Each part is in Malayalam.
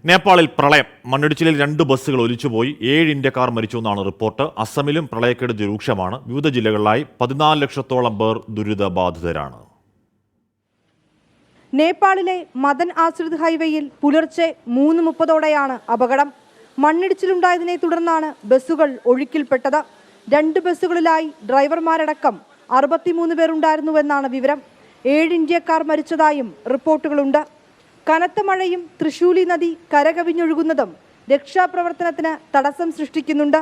നേപ്പാളിൽ പ്രളയം. മണ്ണിടിച്ചിലിൽ 2 ബസ്സുകൾ ഒലിച്ചുപോയി. 7 ഇന്ത്യക്കാർ മരിച്ചുവെന്നാണ് റിപ്പോർട്ട്. അസമിലും പ്രളയക്കെടുതി രൂക്ഷമാണ്. വിവിധ ജില്ലകളിലായി 14 ലക്ഷത്തോളം പേർ ദുരിതബാധിതരാണ്. നേപ്പാളിലെ മദൻ ആശ്രിത് ഹൈവേയിൽ പുലർച്ചെ 3:30ഓടെയാണ് അപകടം. മണ്ണിടിച്ചിലുണ്ടായതിനെ തുടർന്നാണ് ബസ്സുകൾ ഒഴുക്കിൽപ്പെട്ടത്. 2 ബസ്സുകളിലായി ഡ്രൈവർമാരടക്കം 63 പേരുണ്ടായിരുന്നുവെന്നാണ് വിവരം. 7 ഇന്ത്യക്കാർ മരിച്ചതായും റിപ്പോർട്ടുകളുണ്ട്. കനത്ത മഴയും തൃശൂലി നദി കരകവിഞ്ഞൊഴുകുന്നതും രക്ഷാപ്രവർത്തനത്തിന് തടസ്സം സൃഷ്ടിക്കുന്നുണ്ട്.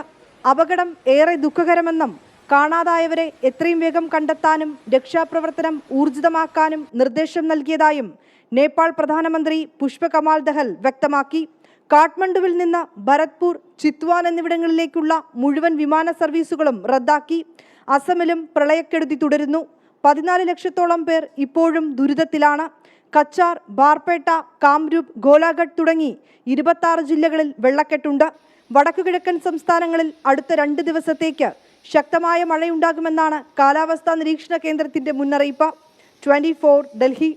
അപകടം ഏറെ ദുഃഖകരമെന്നും കാണാതായവരെ എത്രയും വേഗം കണ്ടെത്താനും രക്ഷാപ്രവർത്തനം ഊർജിതമാക്കാനും നിർദ്ദേശം നൽകിയതായും നേപ്പാൾ പ്രധാനമന്ത്രി പുഷ്പകമാൽ ദഹൽ വ്യക്തമാക്കി. കാഠ്മണ്ഡുവിൽ നിന്ന് ഭരത്പൂർ, ചിത്വാൻ എന്നിവിടങ്ങളിലേക്കുള്ള മുഴുവൻ വിമാന സർവീസുകളും റദ്ദാക്കി. അസമിലും പ്രളയക്കെടുതി തുടരുന്നു. 14 ലക്ഷത്തോളം പേർ ഇപ്പോഴും ദുരിതത്തിലാണ്. കച്ചാർ, ബാർപേട്ട, കാംരൂപ്, ഗോലാഘട്ട് തുടങ്ങി 26 ജില്ലകളിൽ വെള്ളക്കെട്ടുണ്ട്. വടക്കുകിഴക്കൻ സംസ്ഥാനങ്ങളിൽ അടുത്ത 2 ദിവസത്തേക്ക് ശക്തമായ മഴയുണ്ടാകുമെന്നാണ് കാലാവസ്ഥാ നിരീക്ഷണ കേന്ദ്രത്തിന്റെ മുന്നറിയിപ്പ്. 24 ഡൽഹി.